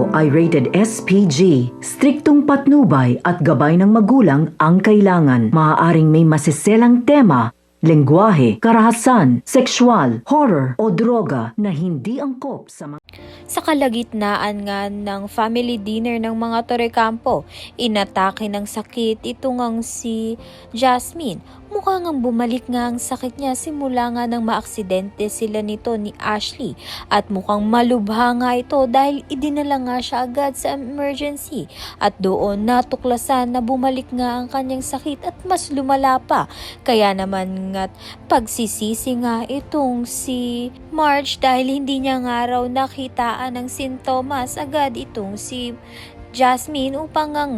ito ay rated SPG. Striktong patnubay at gabay ng magulang ang kailangan. Maaaring may masiselang tema, lengguwahe, karahasan, sexual, horror o droga na hindi angkop sa mga... Sa kalagitnaan nga ng family dinner ng mga Torrecampo, inatake ng sakit ito ngang si Jasmine. Mukha ngang bumalik nga ang sakit niya simula nga nang maaksidente sila nito ni Ashley at mukhang malubha nga ito dahil idinala nga siya agad sa emergency at doon natuklasan na bumalik nga ang kanyang sakit at mas lumala pa. Kaya naman nga't pagsisisi nga itong si Marge dahil hindi niya nga raw nakitaan ng sintomas agad itong si Jasmine upang ngang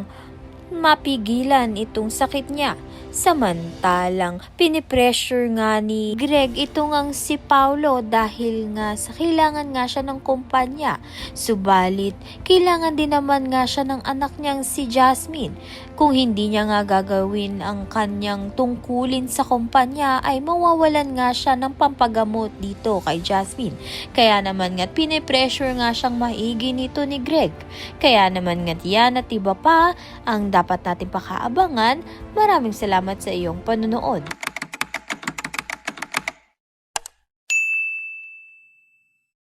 mapigilan itong sakit niya. Samantalang pinipressure nga ni Greg ito ngang si Paulo dahil nga sa kailangan nga siya ng kumpanya. Subalit kailangan din naman nga siya ng anak niyang si Jasmine. Kung hindi niya nga gagawin ang kanyang tungkulin sa kumpanya ay mawawalan nga siya ng pampagamot dito kay Jasmine. Kaya naman nga pinipressure nga siyang maigi nito ni Greg. Kaya naman nga yan at iba pa ang dapat natin pakaabangan. Maraming salamat sa iyong panonood.